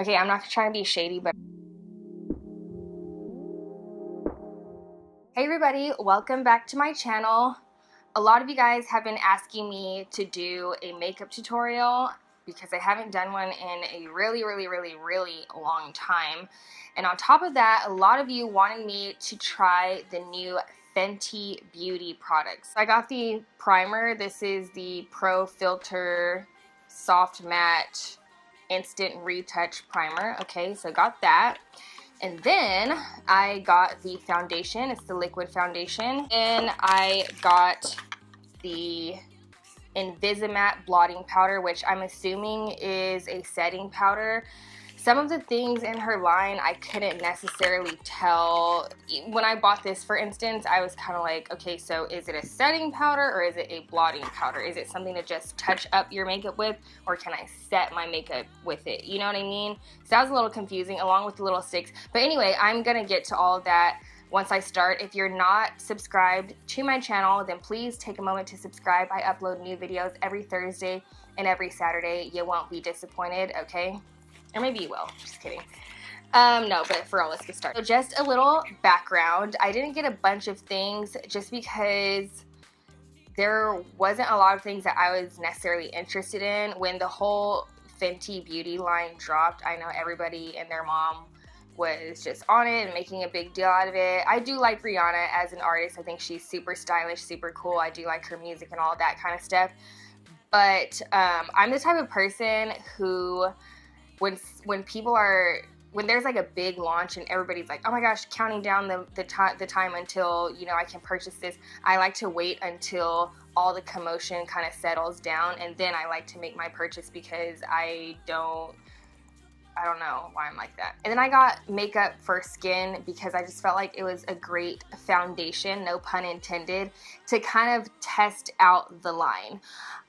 Okay, I'm not trying to be shady, but hey everybody, welcome back to my channel. A lot of you guys have been asking me to do a makeup tutorial because I haven't done one in a really long time. And on top of that, a lot of you wanted me to try the new Fenty Beauty products. I got the primer. This is the Pro Filter Soft Matte Instant Retouch Primer. Okay, so I got that. And then I got the foundation. It's the liquid foundation. And I got the Invisi blotting powder, which I'm assuming is a setting powder. Some of the things in her line I couldn't necessarily tell. When I bought this, for instance, I was kind of like, okay, so is it a setting powder or is it a blotting powder? Is it something to just touch up your makeup with, or can I set my makeup with it? You know what I mean? So that was a little confusing, along with the little sticks. But anyway, I'm gonna get to all of that once I start. If you're not subscribed to my channel, then please take a moment to subscribe. I upload new videos every Thursday and every Saturday. You won't be disappointed, okay? Or maybe you will, just kidding. No, but for real, let's get started. So just a little background. I didn't get a bunch of things just because there wasn't a lot of things that I was necessarily interested in. When the whole Fenty Beauty line dropped, I know everybody and their mom was just on it and making a big deal out of it. I do like Rihanna as an artist. I think she's super stylish, super cool. I do like her music and all that kind of stuff. But I'm the type of person who, when people are, when there's like a big launch and everybody's like, oh my gosh, counting down the time until, you know, I can purchase this, I like to wait until all the commotion kind of settles down, and then I like to make my purchase, because I don't know why I'm like that. And then I got makeup for skin because I just felt like it was a great foundation, no pun intended, to kind of test out the line.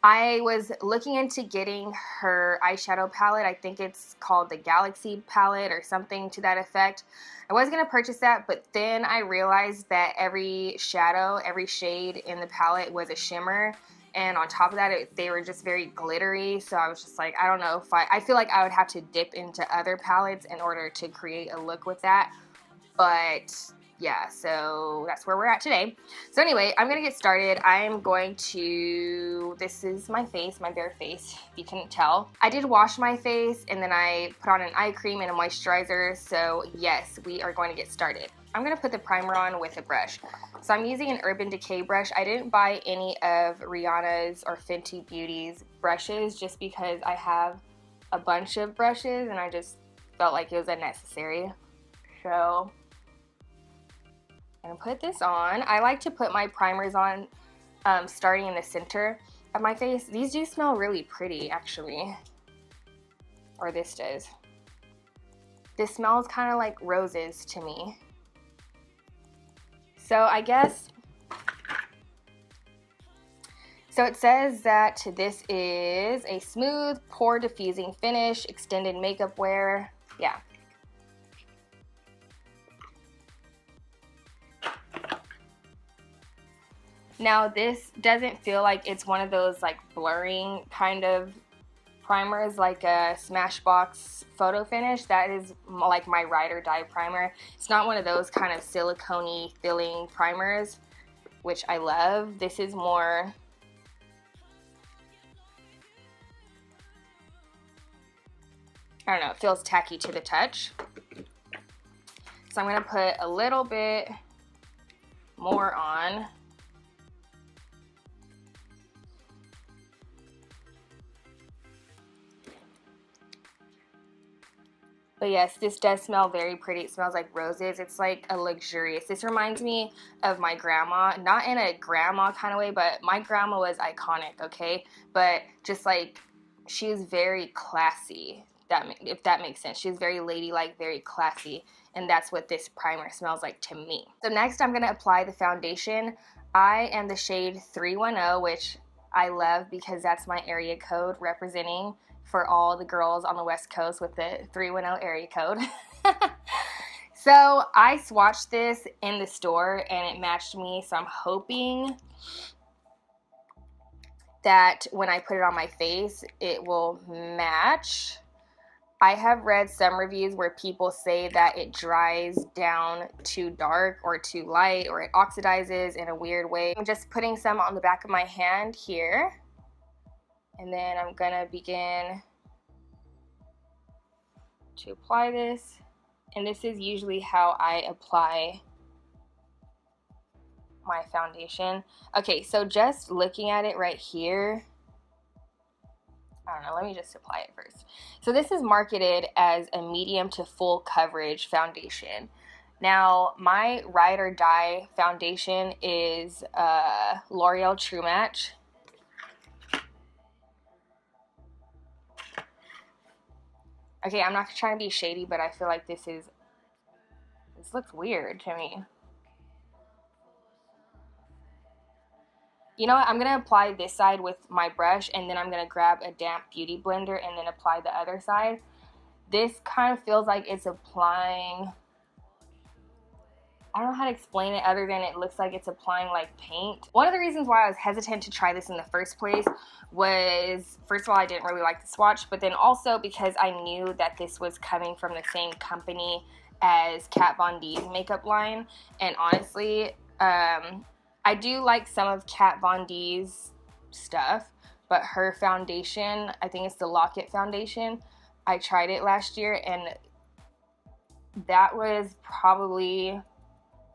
I was looking into getting her eyeshadow palette. I think it's called the Galaxy palette or something to that effect. I was going to purchase that, but then I realized that every shadow, every shade in the palette was a shimmer. And on top of that, they were just very glittery. So I was just like, I don't know if I feel like I would have to dip into other palettes in order to create a look with that. But yeah, so that's where we're at today. So anyway, I'm going to get started. I'm going to, this is my face, my bare face, if you couldn't tell. I did wash my face, and then I put on an eye cream and a moisturizer. So yes, we are going to get started. I'm going to put the primer on with a brush. So I'm using an Urban Decay brush. I didn't buy any of Rihanna's or Fenty Beauty's brushes just because I have a bunch of brushes and I just felt like it was unnecessary. So I'm gonna put this on. I like to put my primers on starting in the center of my face. These do smell really pretty, actually. Or this does. This smells kind of like roses to me. So I guess, so it says that this is a smooth, pore diffusing finish, extended makeup wear. Yeah. Now this doesn't feel like it's one of those like blurring kind of primers like a Smashbox photo finish. That is like my ride or die primer. It's not one of those kind of silicone-y filling primers, which I love. This is more, I don't know, it feels tacky to the touch. So I'm gonna put a little bit more on. But yes, this does smell very pretty. It smells like roses. It's like a luxurious. This reminds me of my grandma. Not in a grandma kind of way, but my grandma was iconic, okay? But just like, she was very classy, if that makes sense. She was very ladylike, very classy. And that's what this primer smells like to me. So next I'm going to apply the foundation. I am the shade 310, which I love because that's my area code representing for all the girls on the West Coast with the 310 area code. So I swatched this in the store and it matched me, so I'm hoping that when I put it on my face, it will match. I have read some reviews where people say that it dries down too dark or too light, or it oxidizes in a weird way. I'm just putting some on the back of my hand here, and then I'm gonna begin to apply this. And this is usually how I apply my foundation. Okay, so just looking at it right here, I don't know, let me just apply it first. So this is marketed as a medium to full coverage foundation. Now, my ride or die foundation is L'Oreal True Match. Okay, I'm not trying to be shady, but I feel like this looks weird to me. You know what, I'm going to apply this side with my brush, and then I'm going to grab a damp beauty blender and then apply the other side. This kind of feels like it's applying, I don't know how to explain it other than it looks like it's applying like paint. One of the reasons why I was hesitant to try this in the first place was, first of all, I didn't really like the swatch, but then also because I knew that this was coming from the same company as Kat Von D's makeup line. And honestly, I do like some of Kat Von D's stuff, but her foundation, I think it's the Lock-It foundation, I tried it last year, and that was probably, I'm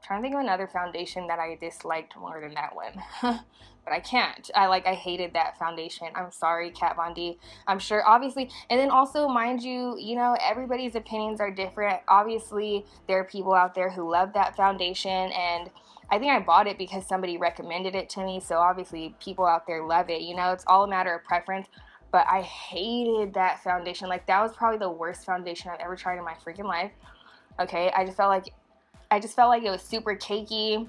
trying to think of another foundation that I disliked more than that one. But I can't. I hated that foundation. I'm sorry, Kat Von D. I'm sure, obviously, and then also, mind you, you know, everybody's opinions are different. Obviously, there are people out there who love that foundation, and I think I bought it because somebody recommended it to me, so obviously people out there love it. You know, it's all a matter of preference, but I hated that foundation. Like, that was probably the worst foundation I've ever tried in my freaking life. Okay, I just felt like it was super cakey,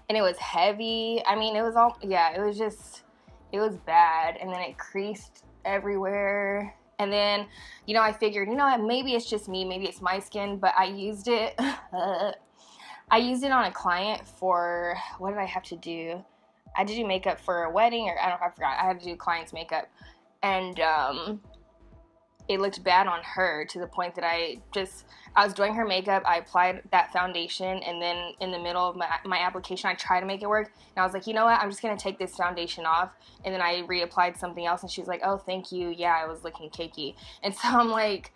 and it was heavy. I mean, it was all, yeah, it was bad, and then it creased everywhere. And then, you know, I figured, you know what, maybe it's just me, maybe it's my skin, but I used it. I used it on a client for, what did I have to do? I had to do makeup for a wedding, or I forgot. I had to do client's makeup, and it looked bad on her to the point that I was doing her makeup, I applied that foundation, and then in the middle of my application, I tried to make it work, and I was like, you know what, I'm just going to take this foundation off, and then I reapplied something else, and she was like, oh, thank you, yeah, I was looking cakey. And so I'm like,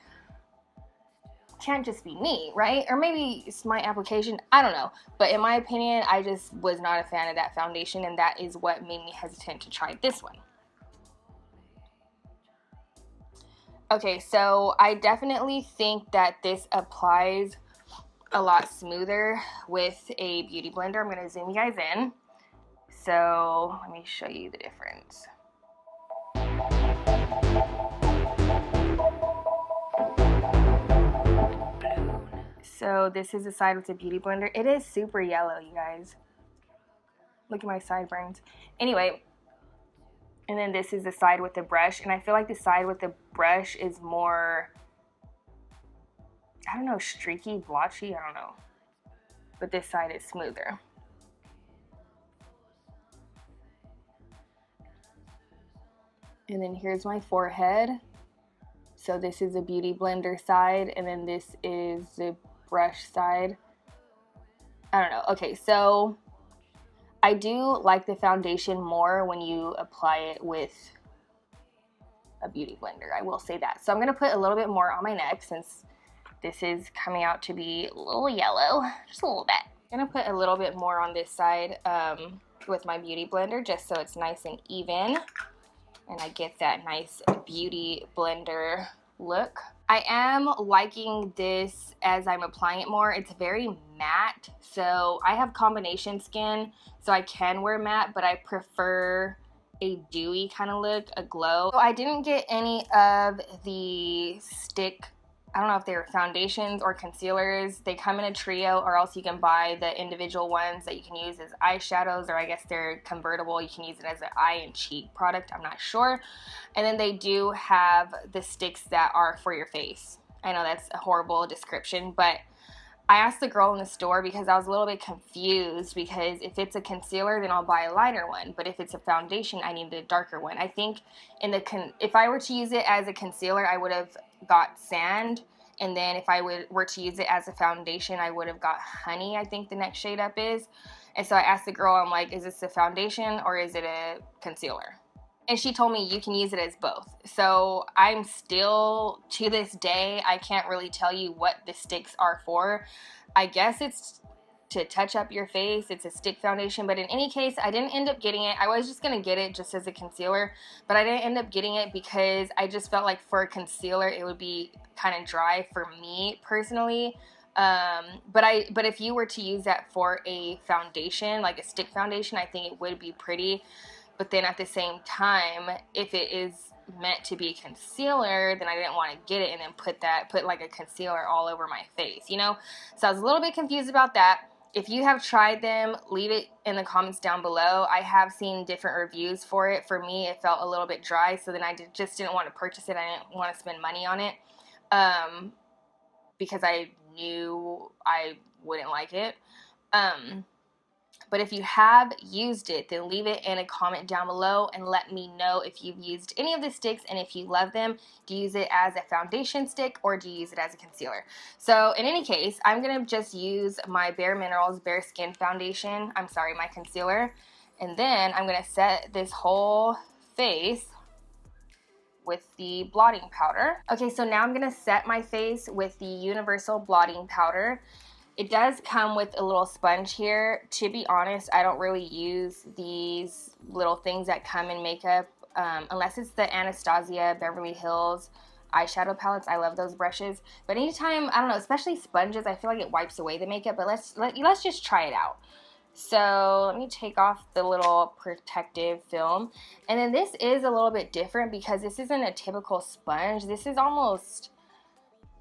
can't just be me, right? Or maybe it's my application, I don't know. But in my opinion, I just was not a fan of that foundation, and that is what made me hesitant to try this one. Okay, so I definitely think that this applies a lot smoother with a beauty blender. I'm going to zoom you guys in. So let me show you the difference. So this is the side with the beauty blender. It is super yellow, you guys. Look at my sideburns. Anyway, and then this is the side with the brush, and I feel like the side with the brush is more, I don't know, streaky, blotchy, I don't know. But this side is smoother. And then here's my forehead. So this is the beauty blender side, and then this is the brush side. I don't know. Okay, so I do like the foundation more when you apply it with a beauty blender. I will say that. So I'm going to put a little bit more on my neck since this is coming out to be a little yellow, just a little bit. I'm going to put a little bit more on this side with my beauty blender just so it's nice and even and I get that nice beauty blender look. I am liking this as I'm applying it more. It's very matte, so I have combination skin, so I can wear matte, but I prefer a dewy kind of look, a glow. So I didn't get any of the stick, I don't know if they're foundations or concealers. They come in a trio, or else you can buy the individual ones that you can use as eyeshadows, or I guess they're convertible. You can use it as an eye and cheek product, I'm not sure. And then they do have the sticks that are for your face. I know that's a horrible description, but I asked the girl in the store because I was a little bit confused, because if it's a concealer, then I'll buy a lighter one, but if it's a foundation, I need a darker one. I think if I were to use it as a concealer, I would have got sand. And then if I were to use it as a foundation, I would have got honey, I think the next shade up is. And so I asked the girl, I'm like, is this a foundation or is it a concealer? And she told me you can use it as both. So I'm still, to this day, I can't really tell you what the sticks are for. I guess it's to touch up your face. It's a stick foundation, but in any case, I didn't end up getting it. I was just gonna get it just as a concealer, but I didn't end up getting it because I just felt like for a concealer it would be kind of dry for me personally. But if you were to use that for a foundation, like a stick foundation, I think it would be pretty. But then at the same time, if it is meant to be a concealer, then I didn't want to get it and then put like a concealer all over my face, you know? So I was a little bit confused about that. If you have tried them, leave it in the comments down below. I have seen different reviews for it. For me, it felt a little bit dry, so then I just didn't want to purchase it. I didn't want to spend money on it because I knew I wouldn't like it. But if you have used it, then leave it in a comment down below and let me know if you've used any of the sticks and if you love them. Do you use it as a foundation stick or do you use it as a concealer? So in any case, I'm going to just use my Bare Minerals Bare Skin Foundation. I'm sorry, my concealer. And then I'm going to set this whole face with the blotting powder. Okay, so now I'm going to set my face with the Universal Blotting Powder. It does come with a little sponge here. To be honest, I don't really use these little things that come in makeup unless it's the Anastasia Beverly Hills eyeshadow palettes. I love those brushes. But anytime, I don't know, especially sponges, I feel like it wipes away the makeup. But let's just try it out. So let me take off the little protective film. And then this is a little bit different because this isn't a typical sponge. This is almost,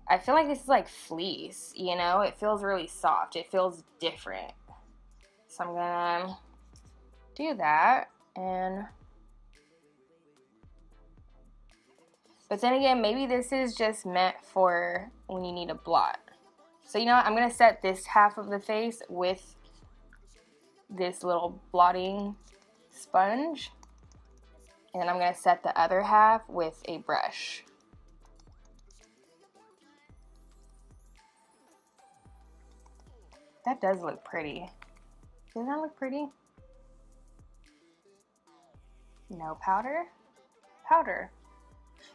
I feel like this is like fleece, you know? It feels really soft. It feels different. So I'm gonna do that. But then again, maybe this is just meant for when you need a blot. So you know what? I'm gonna set this half of the face with this little blotting sponge. And then I'm gonna set the other half with a brush. That does look pretty. Doesn't that look pretty? No powder? Powder.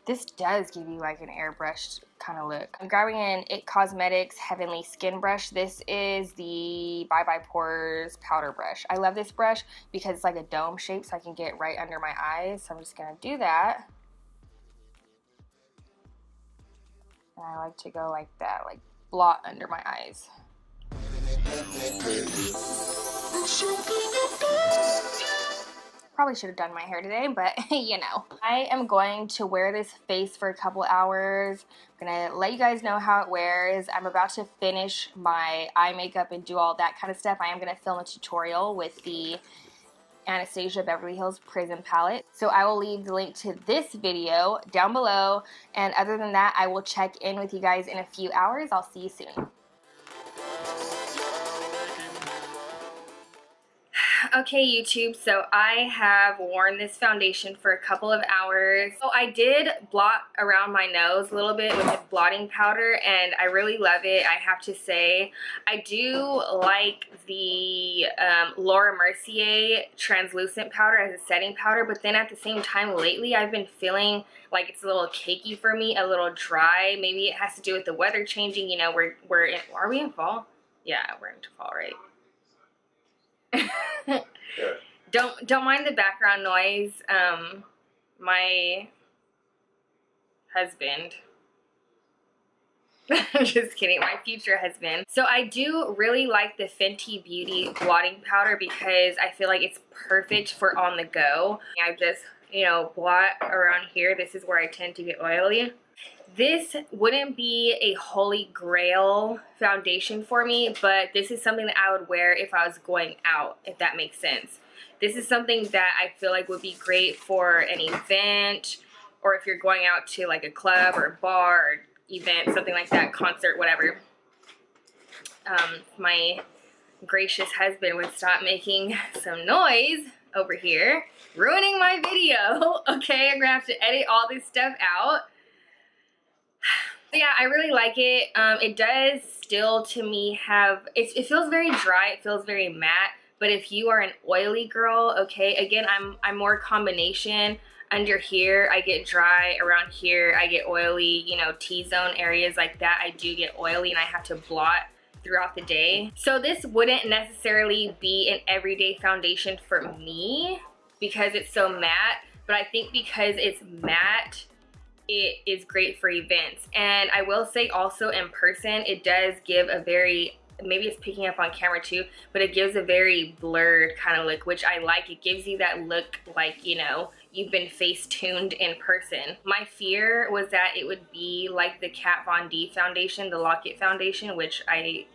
This does give you like an airbrushed kind of look. I'm grabbing an IT Cosmetics Heavenly Skin Brush. This is the Bye Bye Pores powder brush. I love this brush because it's like a dome shape so I can get it right under my eyes. So I'm just gonna do that. And I like to go like that, like blot under my eyes. Probably should have done my hair today, but you know. I am going to wear this face for a couple hours. I'm gonna let you guys know how it wears. I'm about to finish my eye makeup and do all that kind of stuff. I am gonna film a tutorial with the Anastasia Beverly Hills Prism palette. So I will leave the link to this video down below. And other than that, I will check in with you guys in a few hours. I'll see you soon. Okay, YouTube, so I have worn this foundation for a couple of hours. So I did blot around my nose a little bit with this blotting powder, and I really love it, I have to say. I do like the Laura Mercier translucent powder as a setting powder, but then at the same time lately I've been feeling like it's a little cakey for me, a little dry. Maybe it has to do with the weather changing. You know, are we in fall? Yeah, we're into fall, right? Don't mind the background noise. My husband, I'm just kidding, my future husband. So I do really like the Fenty Beauty blotting powder because I feel like it's perfect for on the go. I just, you know, blot around here. This is where I tend to get oily. This wouldn't be a holy grail foundation for me, but this is something that I would wear if I was going out, if that makes sense. This is something that I feel like would be great for an event, or if you're going out to like a club or a bar or event, something like that, concert, whatever. My gracious husband would stop making some noise over here, ruining my video. Okay, I'm gonna have to edit all this stuff out. So yeah, I really like it. It does still to me have, it feels very dry, it feels very matte, but if you are an oily girl, okay, again, I'm more combination. Under here, I get dry. Around here, I get oily. You know, T-zone areas like that, I do get oily and I have to blot throughout the day. So this wouldn't necessarily be an everyday foundation for me because it's so matte, but I think because it's matte, it is great for events. And I will say also in person, it does give a very, maybe it's picking up on camera too, but it gives a very blurred kind of look, which I like. It gives you that look like, you know, you've been face tuned in person. My fear was that it would be like the Kat Von D foundation, the Lock-It foundation, which I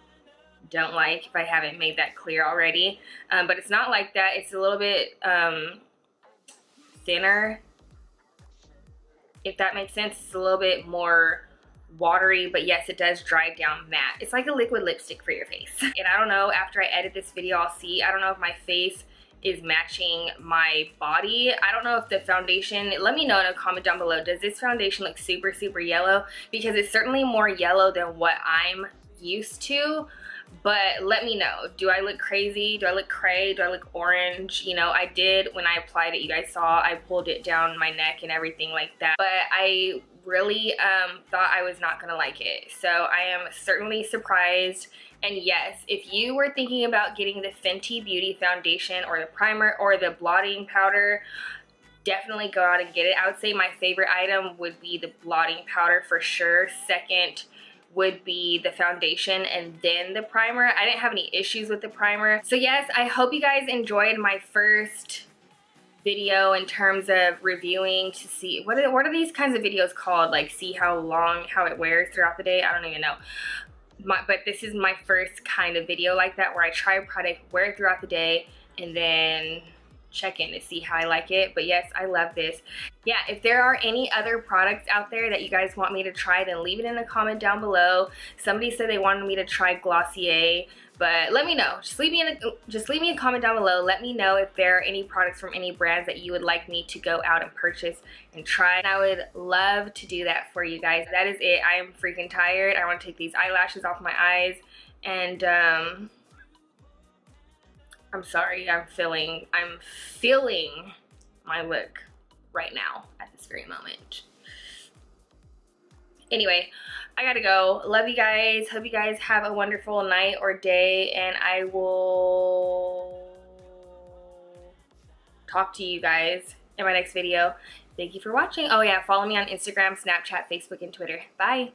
don't like if I haven't made that clear already. But it's not like that. It's a little bit thinner, if that makes sense. It's a little bit more watery, but yes, it does dry down matte. It's like a liquid lipstick for your face. And I don't know, after I edit this video, I'll see. I don't know if my face is matching my body. I don't know if the foundation, let me know in a comment down below, does this foundation look super, super yellow? Because it's certainly more yellow than what I'm used to. But let me know, do I look crazy? Do I look cray? Do I look orange? You know, I did, when I applied it, you guys saw, I pulled it down my neck and everything like that. But I really thought I was not gonna like it. So I am certainly surprised. And yes, if you were thinking about getting the Fenty Beauty foundation or the primer or the blotting powder, definitely go out and get it. I would say my favorite item would be the blotting powder for sure. Second would be the foundation and then the primer. I didn't have any issues with the primer. So yes, I hope you guys enjoyed my first video in terms of reviewing to see, what are these kinds of videos called? Like see how it wears throughout the day? I don't even know. But this is my first kind of video like that where I try a product, wear it throughout the day, and then check in to see how I like it. But yes, I love this. Yeah, if there are any other products out there that you guys want me to try, then leave it in a comment down below. Somebody said they wanted me to try Glossier, but let me know. Just leave me a comment down below. Let me know if there are any products from any brands that you would like me to go out and purchase and try. And I would love to do that for you guys. That is it. I am freaking tired. I want to take these eyelashes off my eyes, and I'm sorry, I'm feeling my look right now at this very moment. Anyway, I gotta go. Love you guys. Hope you guys have a wonderful night or day, and I will talk to you guys in my next video. Thank you for watching. Oh yeah, follow me on Instagram, Snapchat, Facebook, and Twitter. Bye.